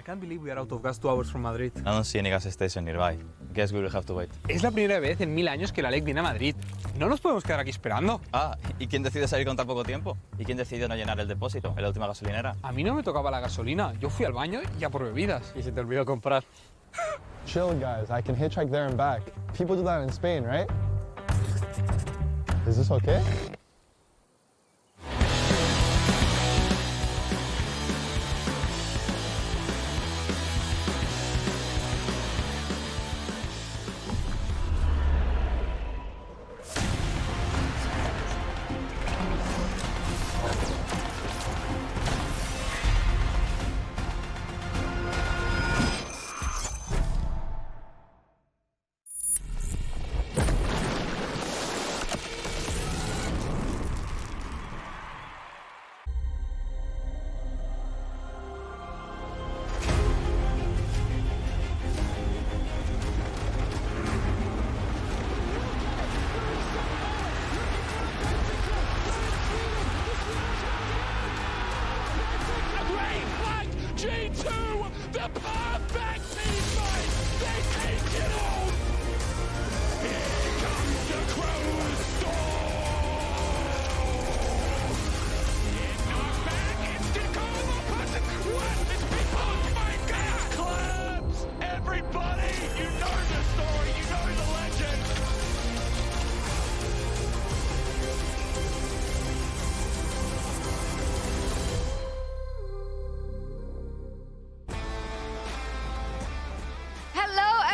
I can't believe we are out of gas 2 hours from Madrid. I don't see any gas station nearby. Guess we will have to wait. Es la primera vez en 1000 años que la LEC viene a Madrid. No nos podemos quedar aquí esperando. Ah, ¿y quién decide salir con tan poco tiempo? ¿Y quién decidió no llenar el depósito en la última gasolinera? A mí no me tocaba la gasolina. Yo fui al baño y a por bebidas. Y se te olvidó comprar. Chill, guys. I can hitchhike there and back. People do that in Spain, right? Is this okay? G2, the perfect team fight. They take it all. Here comes the Crow Storm. It knocks back, instant combo, person. What is people? Oh my God! Claps, everybody. You know the story. You know the legend.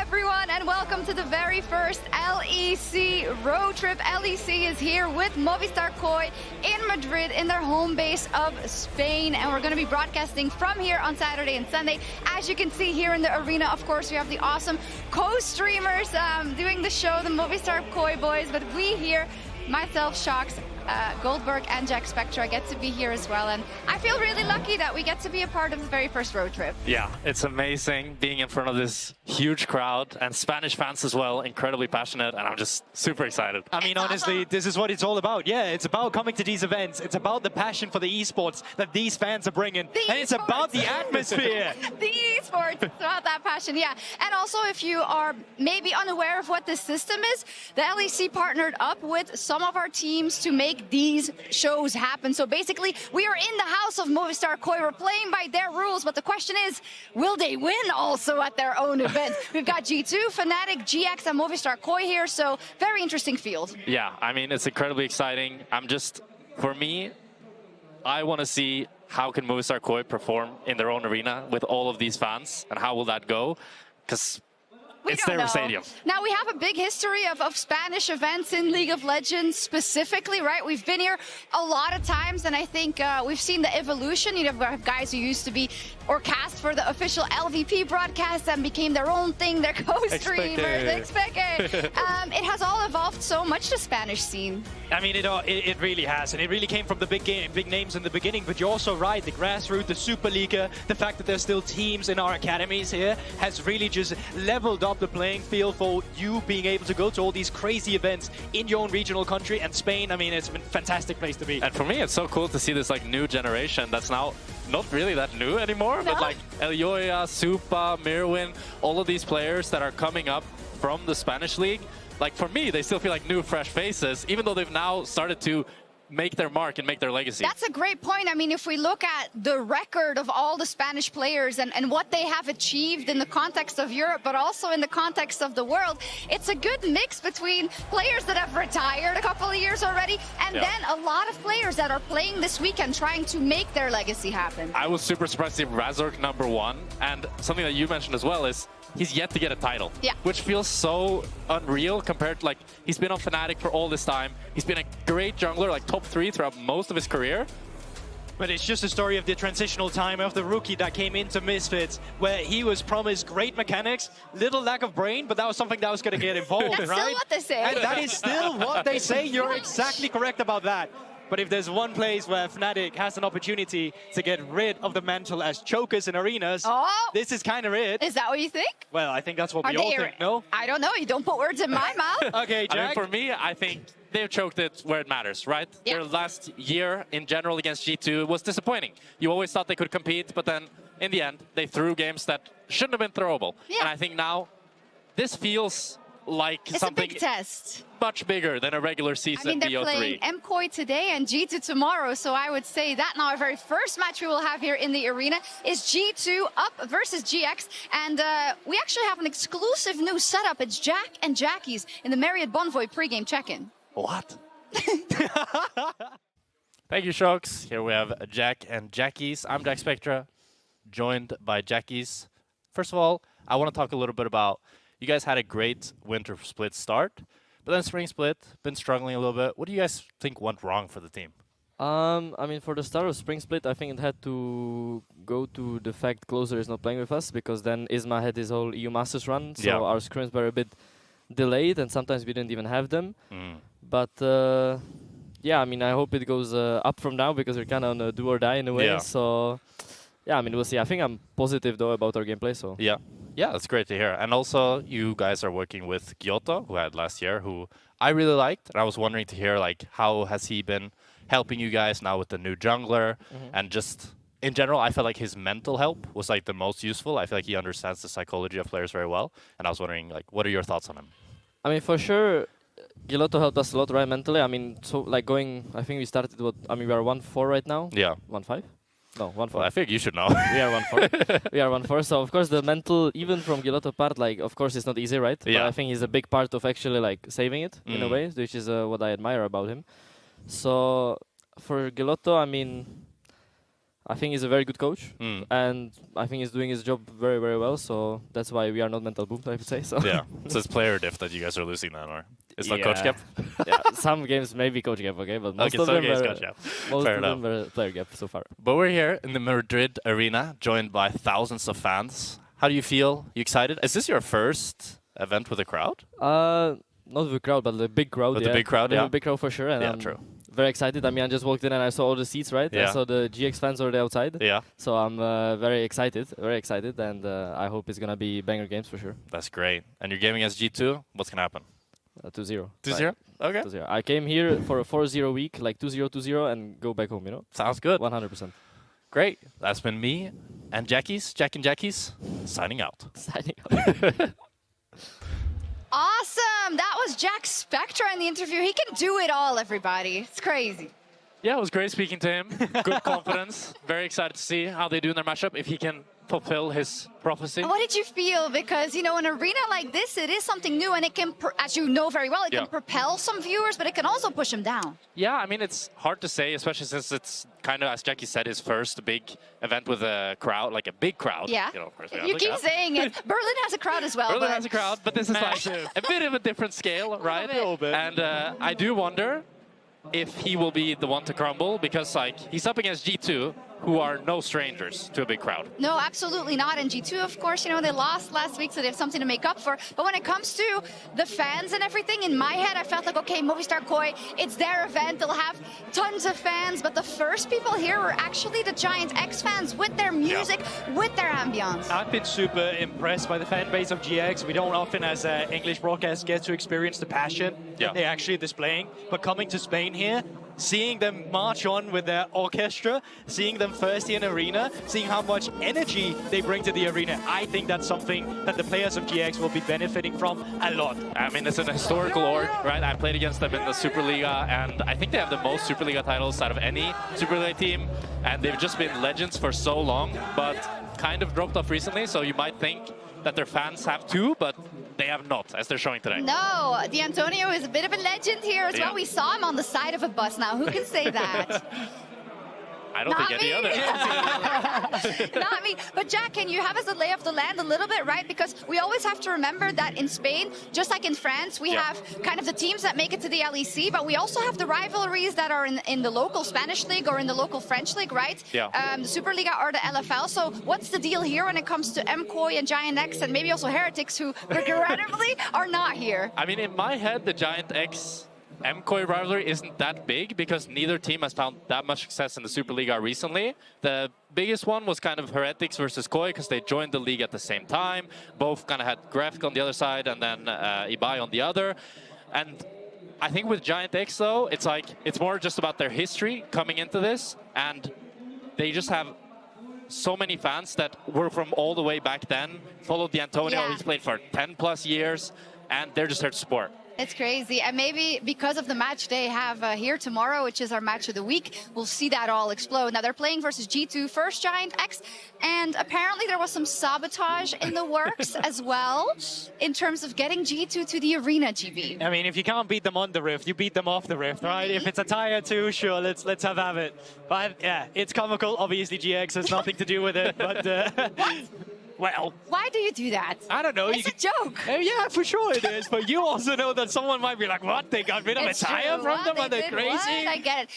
Everyone, and welcome to the very first LEC road trip. LEC is here with Movistar Koi in Madrid in their home base of Spain, and we're going to be broadcasting from here on Saturday and Sunday. As you can see here in the arena, of course, we have the awesome co-streamers doing the show, the Movistar Koi boys, but we here, myself, Shocks, Goldberg and Jack Spectra get to be here as well, and I feel really lucky that we get to be a part of the very first road trip. Yeah, it's amazing being in front of this huge crowd and Spanish fans as well, incredibly passionate, and I'm just super excited. I mean, honestly, this is what it's all about. Yeah, it's about coming to these events. It's about the passion for the esports that these fans are bringing, and it's about the atmosphere. The esports, it's about that passion, yeah. And also, if you are maybe unaware of what this system is, the LEC partnered up with some of our teams to make these shows happen. So basically, we are in the house of Movistar Koi. We're playing by their rules, but the question is, will they win also at their own event? We've got G2, Fnatic, GX, and Movistar Koi here, so very interesting field. Yeah, I mean, it's incredibly exciting. For me, I want to see how can Movistar Koi perform in their own arena with all of these fans, and how will that go? Because it's their stadium. Now, we have a big history of Spanish events in League of Legends specifically, right? We've been here a lot of times, and I think we've seen the evolution. You know, we have guys who used to be or cast for the official LVP broadcast and became their own thing, their co-streamers. It has all evolved so much, the Spanish scene. I mean, it really has, and it really came from the big names in the beginning, but you're also right, the grassroots, the Super League, the fact that there's still teams in our academies here has really just leveled up the playing field for you being able to go to all these crazy events in your own regional country. And Spain, I mean, it's been a fantastic place to be. And for me, it's so cool to see this like new generation that's now not really that new anymore, but like Elioya, Supa, Mirwin, all of these players that are coming up from the Spanish league. Like for me, they still feel like new, fresh faces, even though they've now started to make their mark and make their legacy. That's a great point. I mean, if we look at the record of all the Spanish players and what they have achieved in the context of Europe, but also in the context of the world, it's a good mix between players that have retired a couple of years already, and then a lot of players that are playing this weekend trying to make their legacy happen. I was super surprised to see Razork #1, and something that you mentioned as well is he's yet to get a title, which feels so unreal compared to, like, he's been on Fnatic for all this time. He's been a great jungler, like top 3 throughout most of his career. But it's just a story of the transitional time of the rookie that came into Misfits, where he was promised great mechanics, little lack of brain, but that was something that was going to get involved, That's right? still what they say. And that is still what they say. You're exactly correct about that. But if there's one place where Fnatic has an opportunity to get rid of the mantle as chokers in arenas, this is kind of it. Is that what you think? Well, I think that's what we all think, no? I don't know. You don't put words in my mouth. Okay, Jack. I mean, for me, I think they've choked it where it matters, right? Their last year in general against G2 was disappointing. You always thought they could compete, but then in the end, they threw games that shouldn't have been throwable. Yeah. And I think now this feels like It's something a big test. much bigger than a regular season I mean, they're playing BO3. MKOI today and G2 tomorrow, so I would say that now our very first match we will have here in the arena is G2 up versus GX, and we actually have an exclusive new setup. It's Jack and Jackie's in the Marriott Bonvoy pregame check-in. What? Thank you, Shokes. Here we have Jack and Jackie's. I'm Jack Spectra, joined by Jackie's. First of all, I want to talk a little bit about, you guys had a great winter split start, but then spring split, been struggling a little bit. What do you guys think went wrong for the team? I mean, for the start of spring split, I think it had to go to the fact Closer is not playing with us, because then Isma had his whole EU Masters run, so our scrims were a bit delayed, and sometimes we didn't even have them. But yeah, I mean, I hope it goes up from now, because we're kind of on a do or die in a way. Yeah. So yeah, I mean, we'll see. I think I'm positive though about our gameplay. So Yeah. Yeah, that's great to hear. And also, you guys are working with Kyoto, who I had last year, who I really liked. And I was wondering to hear, like, how has he been helping you guys now with the new jungler? And just, in general, I felt like his mental help was, like, the most useful. I feel like he understands the psychology of players very well. And I was wondering, like, what are your thoughts on him? I mean, for sure, Giotto helped us a lot, right, mentally. I mean, so, like, going, I think we started, what, I mean, we are 1-4 right now? Yeah. 1-5? No, 1-4. Well, I think you should know. We are 1-4. We are 1-4. So of course the mental, even from Giotto part, like of course it's not easy, right? Yeah. But I think he's a big part of actually like saving it in a way, which is what I admire about him. So for Giotto, I mean, I think he's a very good coach, and I think he's doing his job very, very well. So that's why we are not mental boomed, I would say. So Yeah. So it's player diff that you guys are losing then, or it's not coach gap? Yeah, some games maybe coach gap, okay, but most Okay, of some them games were, coach gap. most Fair of enough. them were player gap so far. But we're here in the Madrid arena, joined by thousands of fans. How do you feel? You excited? Is this your first event with a crowd? Not with the crowd, but the big crowd. With yeah. the big crowd, Yeah, yeah. the big crowd for sure. And Yeah, I'm true. very excited. I mean, I just walked in and I saw all the seats, right? Yeah. I saw the GX fans already outside. Yeah. So I'm very excited, and I hope it's gonna be banger games for sure. That's great. And you're gaming as G2? What's going to happen? 2-0. 2-0? Okay. 2-0. I came here for a 4-0 week, like 2-0, 2-0, and go back home, you know? Sounds good. 100%. Great. That's been me and Jackie's, Jack and Jackie's, signing out. Signing out. Awesome! That was Jack Spectra in the interview. He can do it all, everybody. It's crazy. Yeah, it was great speaking to him. Good confidence. Very excited to see how they do in their matchup, if he can fulfill his prophecy. And what did you feel? Because, you know, an arena like this, it is something new, and it can, as you know very well, it can propel some viewers, but it can also push them down. Yeah, I mean, it's hard to say, especially since it's kind of, as Jackie said, his first big event with a crowd, like a big crowd. Yeah. You know, of course, You keep saying it. Berlin has a crowd as well. Berlin but has a crowd, but this is like a bit of a different scale, right? A little bit. And I do wonder if he will be the one to crumble, because like he's up against G2, who are no strangers to a big crowd. No, absolutely not. And G2, of course, you know, they lost last week, so they have something to make up for. But when it comes to the fans and everything, in my head, I felt like, okay, Movistar KOI, it's their event. They'll have tons of fans. But the first people here were actually the Giant X fans with their music, with their ambience. I've been super impressed by the fan base of GX. We don't often, as English broadcast, get to experience the passion that they're actually displaying. But coming to Spain here, seeing them march on with their orchestra, seeing them first in arena, seeing how much energy they bring to the arena, I think that's something that the players of GX will be benefiting from a lot. I mean, it's an historical org, right? I played against them in the Superliga, and I think they have the most Superliga titles out of any Superliga team, and they've just been legends for so long, but kind of dropped off recently, so you might think that their fans have too, but they have not, as they're showing today. No, D'Antonio is a bit of a legend here as well. We saw him on the side of a bus now. Who can say that? I don't think any other. Not me. But Jack, can you have us a lay of the land a little bit, right? Because we always have to remember that in Spain, just like in France, we have kind of the teams that make it to the LEC, but we also have the rivalries that are in the local Spanish league or in the local French league, right? Yeah. The Superliga or the LFL. So what's the deal here when it comes to MKOI and Giant X and maybe also Heretics, who regrettably are not here? I mean, in my head, the Giant X MKOI rivalry isn't that big because neither team has found that much success in the Superliga recently. The biggest one was kind of Heretics versus KOI because they joined the league at the same time. Both kind of had Graphic on the other side and then Ibai on the other. And I think with Giant X, though, it's more just about their history coming into this, and they just have so many fans that were from all the way back then, followed the Antonio. Yeah. He's played for 10+ years, and they're just here to support. It's crazy. And maybe because of the match they have here tomorrow, which is our match of the week, we'll see that all explode. Now, they're playing versus G2 First Giant X, and apparently there was some sabotage in the works as well in terms of getting G2 to the arena, GB. I mean, if you can't beat them on the Rift, you beat them off the Rift, right? If it's a tier 2, sure, let's have it. But yeah, it's comical. Obviously, GX has nothing to do with it, but... Well, why do you do that? I don't know. It's a joke. Yeah, for sure it is. But you also know that someone might be like, what? They got rid of a tire from them? Are they crazy? What? I get it.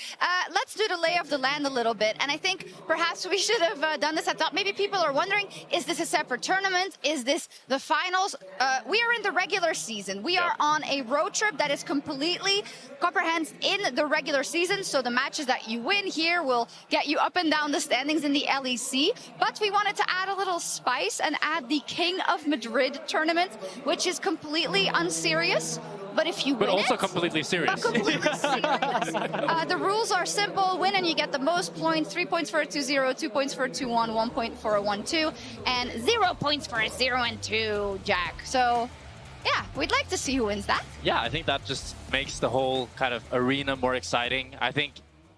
Let's do the lay of the land a little bit. And I think perhaps we should have done this at top. Maybe people are wondering, is this a separate tournament? Is this the finals? We are in the regular season. We are on a road trip that is completely comprehends in the regular season. So the matches that you win here will get you up and down the standings in the LEC. But we wanted to add a little spice and add the King of Madrid tournament, which is completely unserious. But if you win also completely serious. But completely serious. The rules are simple. Win and you get the most points. 3 points for a 2-0, 2 points for a 2-1, 1 point for a 1-2, and 0 points for a 0 and 2, Jack. So, yeah, we'd like to see who wins that. Yeah, I think that just makes the whole kind of arena more exciting. I think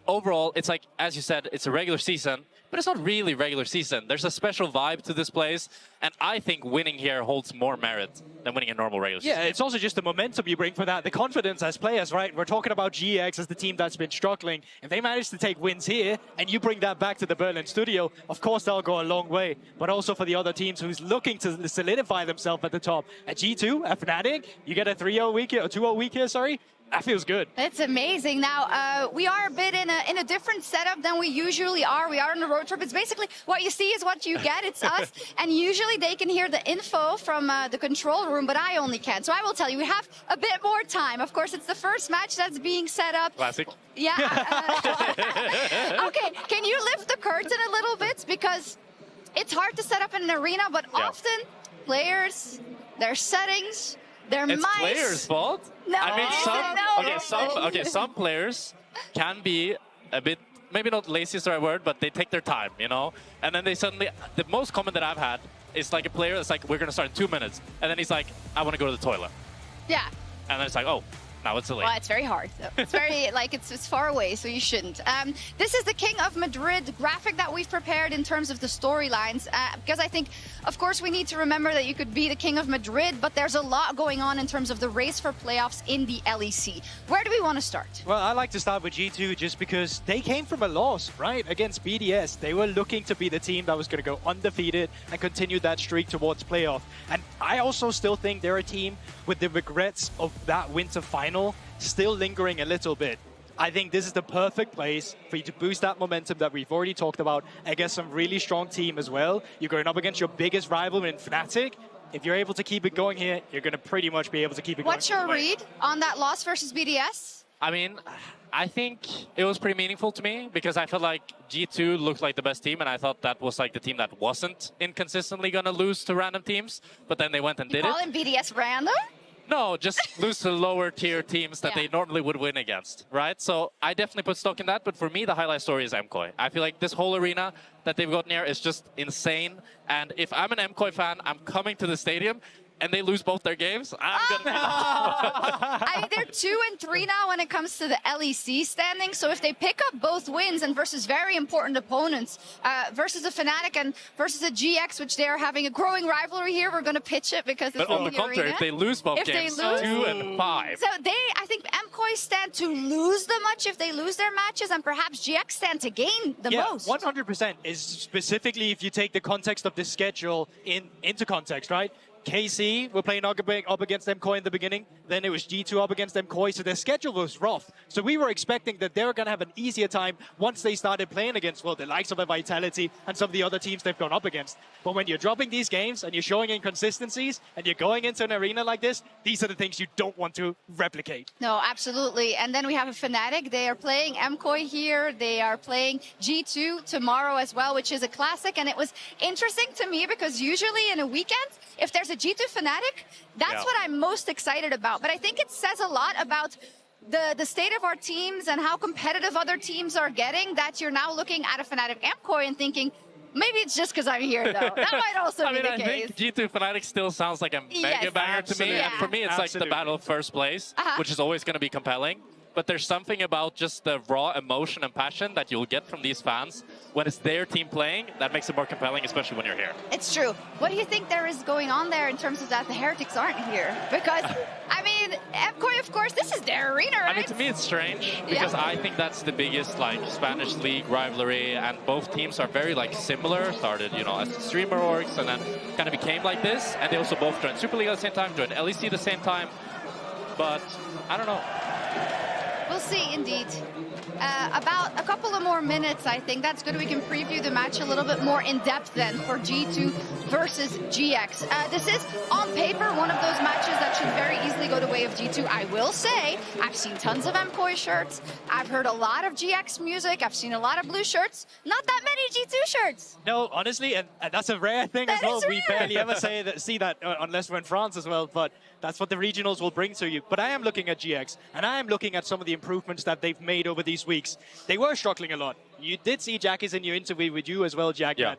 overall, it's like, as you said, it's a regular season, but it's not really regular season. There's a special vibe to this place, and I think winning here holds more merit than winning a normal regular season. Yeah, it's also just the momentum you bring for that, the confidence as players, right? We're talking about GX as the team that's been struggling. If they manage to take wins here, and you bring that back to the Berlin studio, of course they'll go a long way. But also for the other teams who's looking to solidify themselves at the top. At G2, at Fnatic, you get a 3-0 week here, or 2-0 week here, sorry. That feels good. It's amazing. Now, we are a bit in a different setup than we usually are. We are on a road trip. It's basically what you see is what you get. It's us. And usually they can hear the info from the control room, but I only can. So I will tell you, we have a bit more time. Of course, it's the first match that's being set up. Classic. Yeah. Okay, can you lift the curtain a little bit? Because it's hard to set up in an arena, but often players, their settings, their It's mice. players' fault. No, I mean, no. some players can be a bit, maybe not lazy is the right word, but they take their time, you know? And then they suddenly, the most common that I've had is like a player that's like, we're going to start in 2 minutes. And then he's like, I want to go to the toilet. Yeah. And then it's like, oh, now it's delayed. Well, it's very hard. Though. It's very, like, it's far away, so you shouldn't. This is the King of Madrid graphic that we've prepared in terms of the storylines, because I think, of course, we need to remember that you could be the King of Madrid, but there's a lot going on in terms of the race for playoffs in the LEC. Where do we want to start? Well, I like to start with G2 just because they came from a loss, right, against BDS. They were looking to be the team that was going to go undefeated and continue that streak towards playoff. And I also still think they're a team with the regrets of that winter final still lingering a little bit. I think this is the perfect place for you to boost that momentum that we've already talked about against some really strong team as well. You're going up against your biggest rival in Fnatic. If you're able to keep it going here, you're going to pretty much be able to keep it going. What's your read on that loss versus BDS? I mean, I think it was pretty meaningful to me because I felt like G2 looked like the best team, and I thought that was like the team that wasn't inconsistently going to lose to random teams, but then they went and did it. Call him BDS random? No, just lose to lower tier teams that they normally would win against, right? So I definitely put stock in that, but for me, the highlight story is MKOI. I feel like this whole arena that they've gotten here is just insane, and if I'm an MKOI fan, I'm coming to the stadium, and they lose both their games, I'm gonna be I mean, they're 2-3 now when it comes to the LEC standing. So if they pick up both wins and versus very important opponents, versus a Fnatic and versus a GX, which they are having a growing rivalry here, we're going to pitch it because it's But on the contrary, if they lose both games, 2-5. So I think MKOI stand to lose the much if they lose their matches, and perhaps GX stand to gain the most. 100% is specifically if you take the context of the schedule into context, right? KC were playing up against MKOI in the beginning, then it was G2 up against MKOI, so their schedule was rough. So we were expecting that they were going to have an easier time once they started playing against, well, the likes of a Vitality and some of the other teams they've gone up against. But when you're dropping these games and you're showing inconsistencies and you're going into an arena like this, these are the things you don't want to replicate. No, absolutely. And then we have a Fnatic. They are playing MKOI here. They are playing G2 tomorrow as well, which is a classic. And it was interesting to me because usually in a weekend, if there's a G2 Fnatic, that's what I'm most excited about. But I think it says a lot about the state of our teams and how competitive other teams are getting, that you're now looking at a Fnatic MKOI and thinking, Maybe it's just because I'm here, though. That might also be the I case. think G2 Fnatic still sounds like a mega banger to me. absolutely. And for me, it's like the battle of first place, which is always going to be compelling. But there's something about just the raw emotion and passion that you'll get from these fans when it's their team playing that makes it more compelling, especially when you're here. It's true. What do you think there is going on there in terms of that the Heretics aren't here? Because, I mean, MKOI, of course, this is their arena, right? I mean, to me, it's strange because I think that's the biggest like Spanish league rivalry, and both teams are very like similar. Started, you know, as streamer orgs, and then kind of became like this. And they also both joined Super League at the same time, joined LEC at the same time. But I don't know. We'll see, indeed. About a couple of more minutes, I think. That's good. We can preview the match a little bit more in depth then for G2 versus GX. This is, on paper, one of those matches that should very easily go the way of G2. I will say, I've seen tons of MKOI shirts. I've heard a lot of GX music. I've seen a lot of blue shirts. Not that many G2 shirts. No, honestly, and that's a rare thing as well. We barely ever see that unless we're in France as well, but that's what the regionals will bring to you. But I am looking at GX, and I am looking at some of the improvements that they've made over these weeks. They were struggling a lot. You did see Jackie's in your interview with you as well, Jack. Yeah.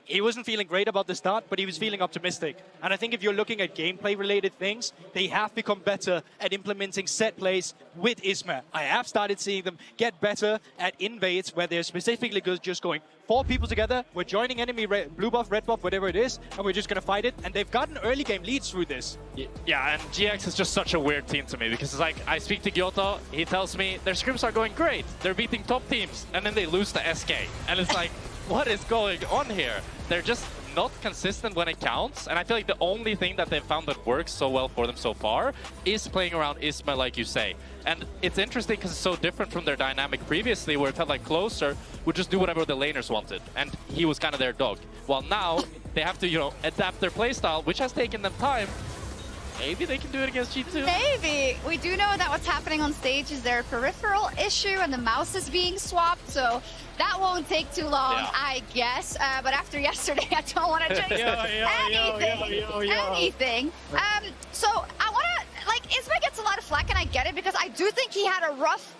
He wasn't feeling great about the start, but he was feeling optimistic. And I think if you're looking at gameplay-related things, they have become better at implementing set plays with Isma. I have started seeing them get better at invades, where they're specifically just going 4 people together, we're joining enemy blue buff, red buff, whatever it is, and we're just going to fight it. And they've gotten early game leads through this. Yeah, and GX is just such a weird team to me because it's like, I speak to Gyoto, he tells me their scrims are going great, they're beating top teams, and then they lose to SK. And it's like, what is going on here? They're just not consistent when it counts, and I feel like the only thing that they've found that works so well for them so far is playing around Isma, like you say. And it's interesting because it's so different from their dynamic previously, where it felt like Closer would just do whatever the laners wanted, and he was kind of their dog. While now, they have to, you know, adapt their playstyle, which has taken them time. Maybe they can do it against G2. Maybe. We do know that what's happening on stage is their peripheral issue and the mouse is being swapped, so that won't take too long, I guess. But after yesterday, I don't want to jinx anything. So I want to, like, Isma gets a lot of flack, and I get it, because I do think he had a rough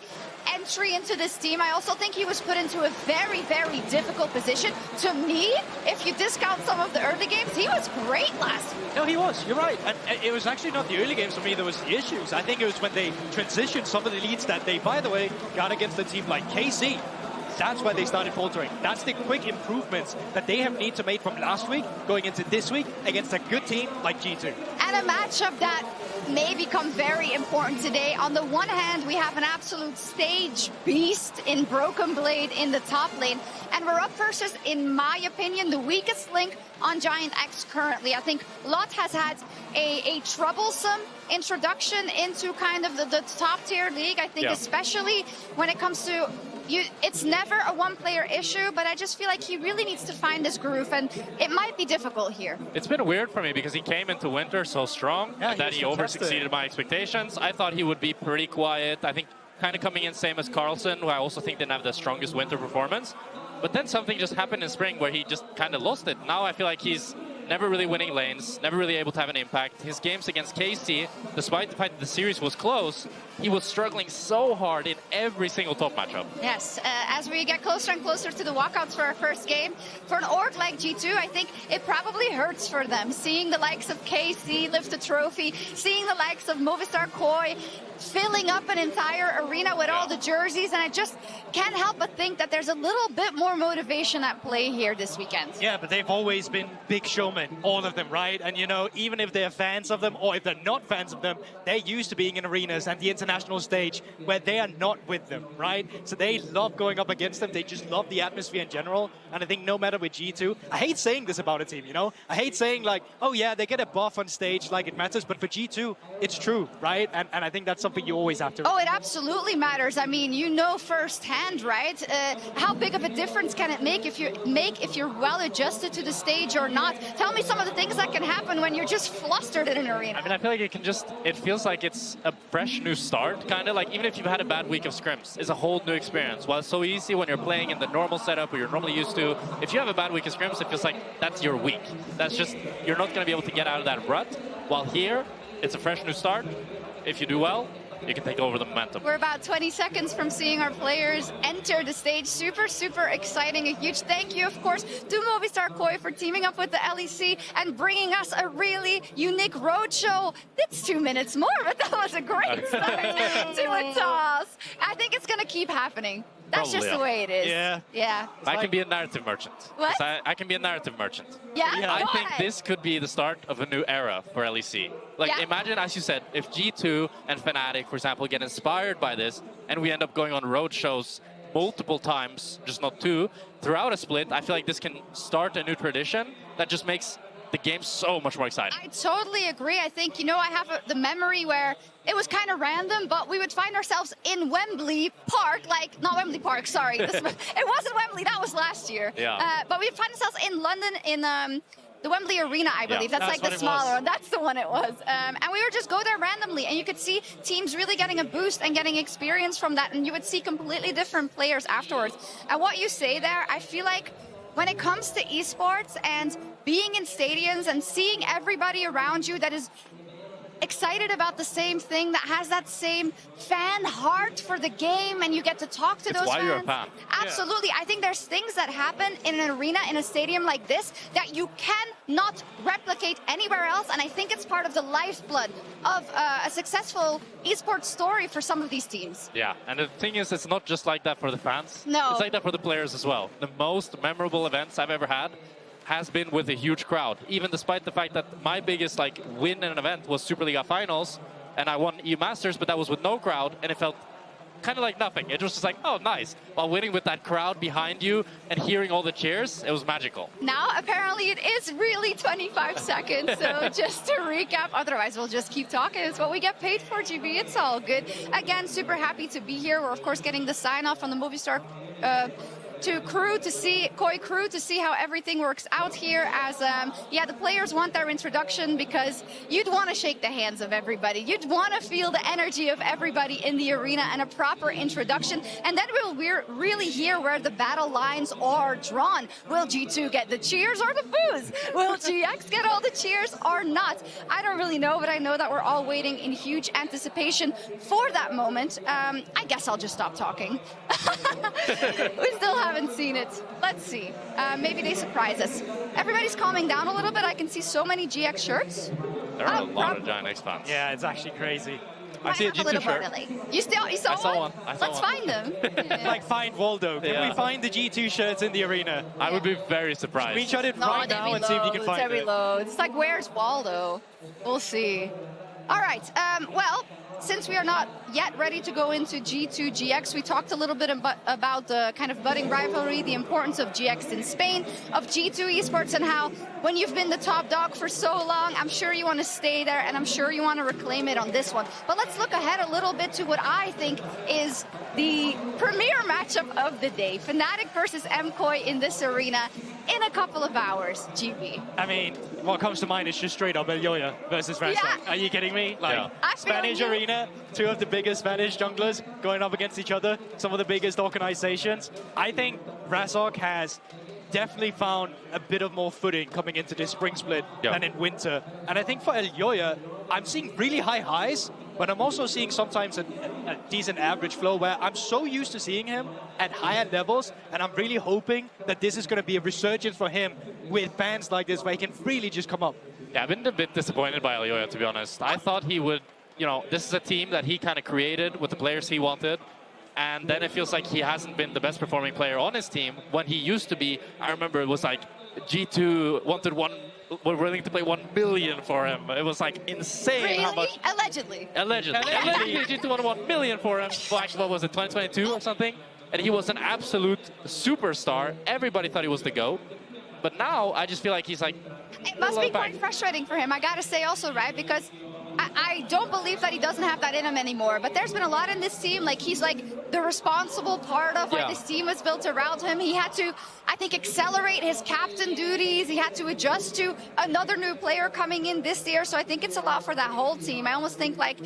entry into this team. I also think he was put into a very, very difficult position. To me, if you discount some of the early games, he was great last week. No, he was. You're right. And it was actually not the early games for me that was the issues. I think it was when they transitioned some of the leads that they, by the way, got against a team like KC. That's why they started faltering. That's the quick improvements that they have need to make from last week going into this week against a good team like G2. And a matchup that may become very important today. On the one hand, we have an absolute stage beast in Broken Blade in the top lane. And we're up versus, in my opinion, the weakest link on Giant X currently. I think Lot has had a troublesome introduction into kind of the top tier league. I think especially when it comes to it's never a one-player issue, but I just feel like he really needs to find his groove, and it might be difficult here. It's been weird for me because he came into Winter so strong that he over-succeeded my expectations. I thought he would be pretty quiet. I think kind of coming in same as Carlson, who I also think didn't have the strongest Winter performance. But then something just happened in Spring where he just kind of lost it. Now I feel like he's never really winning lanes, never really able to have an impact. His games against KC, despite the fact that the series was close, he was struggling so hard in every single top matchup. Yes, as we get closer and closer to the walkouts for our first game, for an org like G2, I think it probably hurts for them, seeing the likes of KC lift the trophy, seeing the likes of Movistar Koi filling up an entire arena with all the jerseys, and I just can't help but think that there's a little bit more motivation at play here this weekend. Yeah, but they've always been big showmen, all of them, right? And you know, even if they're fans of them, or if they're not fans of them, they're used to being in arenas and the international stage where they are not with them, right? So they love going up against them. They just love the atmosphere in general. And I think no matter with G2, I hate saying this about a team, you know? I hate saying like, oh yeah, they get a buff on stage like it matters, but for G2, it's true, right? And I think that's something you always have to. Oh, it absolutely matters. I mean, you know firsthand, right? How big of a difference can it make if you're well adjusted to the stage or not? Tell me some of the things that can happen when you're just flustered in an arena. I mean, I feel like it feels like it's a fresh new start, kind of like even if you've had a bad week of scrims, it's a whole new experience. While it's so easy when you're playing in the normal setup where you're normally used to, if you have a bad week of scrims, it feels like that's your week. That's just, you're not going to be able to get out of that rut. While here, it's a fresh new start. If you do well, you can take over the momentum. We're about 20 seconds from seeing our players enter the stage. Super, super exciting. A huge thank you, of course, to Movistar Koi for teaming up with the LEC and bringing us a really unique roadshow. It's 2 minutes more, but that was a great start to a toss. I think it's going to keep happening. That's Probably, just the way it is. Yeah. Yeah. I can be a narrative merchant. What? 'Cause I can be a narrative merchant. Yeah? I Go think ahead. this could be the start of a new era for LEC. Like, Yeah. imagine, as you said, if G2 and Fnatic, for example, get inspired by this, and we end up going on road shows multiple times, just not two, throughout a split, I feel like this can start a new tradition that just makes the game so much more exciting. I totally agree. I think, I have the memory where it was kind of random, but we would find ourselves in Wembley Park, not Wembley Park, sorry. It wasn't Wembley, that was last year. Yeah. But we'd find ourselves in London in the Wembley Arena, I believe. Yeah, that's like what the it smaller was. one. That's the one it was. And we would just go there randomly, and you could see teams really getting a boost and getting experience from that, and you would see completely different players afterwards. And what you say there, I feel like when it comes to esports and being in stadiums and seeing everybody around you that is excited about the same thing, that has that same fan heart for the game, and you get to talk to It's those why fans. you're a fan. Absolutely. I think there's things that happen in an arena, in a stadium like this, that you cannot replicate anywhere else, and I think it's part of the lifeblood of a successful esports story for some of these teams. Yeah, and the thing is, it's not just like that for the fans. No. It's like that for the players as well. The most memorable events I've ever had has been with a huge crowd, even despite the fact that my biggest win in an event was Super Liga Finals, and I won EU Masters, but that was with no crowd, and it felt kind of like nothing. It was just like, oh, nice. While winning with that crowd behind you and hearing all the cheers, it was magical. Now, apparently, it is really 25 seconds, so just to recap, otherwise we'll just keep talking. It's what we get paid for, GB. It's all good. Again, super happy to be here. We're, of course, getting the sign-off from the Movistar Koi crew to see how everything works out here, as the players want their introduction, because you'd want to shake the hands of everybody, you'd want to feel the energy of everybody in the arena, and a proper introduction, and then we'll really hear where the battle lines are drawn. Will G2 get the cheers or the boos? Will GX get all the cheers or not? I don't really know, but I know that we're all waiting in huge anticipation for that moment. I guess I'll just stop talking. We still haven't seen it. Let's see. Maybe they surprise us. Everybody's calming down a little bit. I can see so many GX shirts. There are a lot of Giant X fans. Yeah, it's actually crazy. I see a G2 shirt. You saw one? I saw Let's one. find them. Like, find Waldo. Can Yeah. we find the G2 shirts in the arena? I would be very surprised. Screenshot it No, right now and see if you can find every it. load. It's like, where's Waldo? We'll see. All right. Well, since we are not yet ready to go into G2 GX, we talked a little bit about the kind of budding rivalry, the importance of GX in Spain, of G2 esports, and how when you've been the top dog for so long, I'm sure you want to stay there, and I'm sure you want to reclaim it on this one. But let's look ahead a little bit to what I think is the premier matchup of the day. Fnatic versus MKOI in this arena in a couple of hours, GB. I mean, what comes to mind is just straight up Elyoya versus Razak. Yeah. Are you kidding me? Yeah. I feel Spanish you. arena, two of the biggest Spanish junglers going up against each other, some of the biggest organizations. I think Razak has definitely found a bit of more footing coming into this spring split than in winter. And I think for Elyoya, I'm seeing really high highs, but I'm also seeing sometimes a decent average flow where I'm so used to seeing him at higher levels, and I'm really hoping that this is going to be a resurgence for him with fans like this, where he can really just come up. Yeah, I've been a bit disappointed by Elyoya, to be honest. I thought he would, this is a team that he kind of created with the players he wanted. And then it feels like he hasn't been the best performing player on his team when he used to be. I remember it was like G2 were willing to pay 1 million for him. It was like insane Really? how much. Allegedly. Allegedly, G2 wanted 1 million for him. Like, what was it, 2022 or something? And he was an absolute superstar. Everybody thought he was the GOAT. But now I just feel like he's like. It must be quite frustrating for him, I gotta say also, right? Because I don't believe that he doesn't have that in him anymore, but there's been a lot in this team, like he's like the responsible part of why this team was built around him. He had to, I think, accelerate his captain duties. He had to adjust to another new player coming in this year, so I think it's a lot for that whole team. I almost think like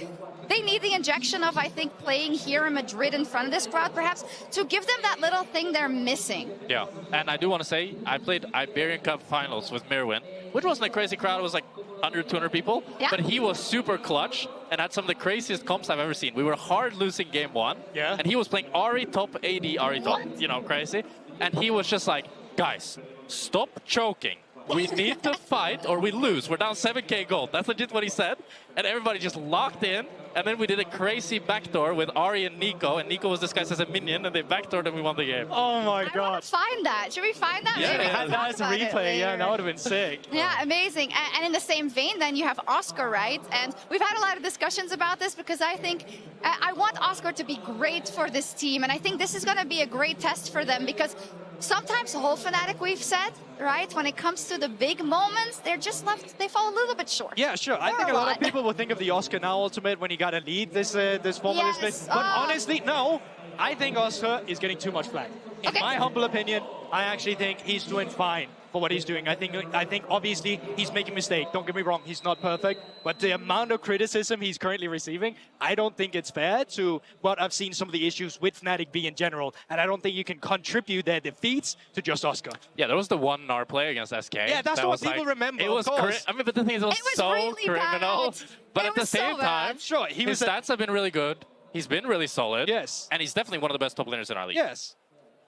they need the injection of, I think, playing here in Madrid in front of this crowd, perhaps, to give them that little thing they're missing. Yeah, and I do want to say, I played Iberian Cup finals with Mirwin, which wasn't a crazy crowd. It was like 100, 200 people. Yeah. But he was super clutch and had some of the craziest comps I've ever seen. We were hard losing game 1. Yeah. And he was playing Ari top AD, Ari top, you know, crazy. And he was just like, guys, stop choking. We need to fight or we lose. We're down 7k gold. That's legit what he said. And everybody just locked in. And then we did a crazy backdoor with Ari and Nico. And Nico was disguised as a minion and they backdoored and we won the game. Oh my I god. want to find that. Should we find that? Yeah, Maybe yeah, we'll That talk as a about it replay, yeah, later. that would have been sick. Yeah, amazing. And in the same vein, then you have Oscar, right? And we've had a lot of discussions about this because I think I want Oscar to be great for this team. And I think this is going to be a great test for them because sometimes whole Fnatic, we've said, right? When it comes to the big moments, they're just left, they fall a little bit short. Yeah, sure. I Or think a a lot lot. of people will think of the Oscar now ultimate when he got a lead this formal Yes. split. But honestly, no. I think Oscar is getting too much flag. In Okay. my humble opinion, I actually think he's doing fine for what he's doing. I think obviously he's making mistakes. Don't get me wrong, he's not perfect. But the amount of criticism he's currently receiving, I don't think it's fair to what I've seen some of the issues with Fnatic be in general. And I don't think you can contribute their defeats to just Oscar. Yeah, there was the one NAR play against SK. Yeah, that's that what was people like, remember, It of was course. I mean, but the thing is, it was was so really criminal. bad. But It at the was so same bad. time, Sure, he his was stats have been really good. He's been really solid. Yes. And he's definitely one of the best top laners in our league. Yes.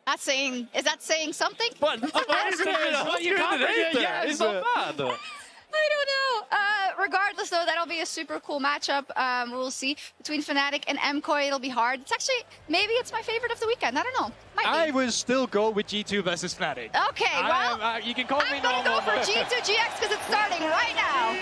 That's saying, is that saying something? But you can't forget, yes. He's not bad. I don't know. Regardless, though, that'll be a super cool matchup. We'll see between Fnatic and MKOI. It'll be hard. It's actually, maybe it's my favorite of the weekend. I don't know. Might I be. will still go with G2 versus Fnatic. Okay, well, You can call me I'm going to normal, go for but- G2 GX because it's starting right now.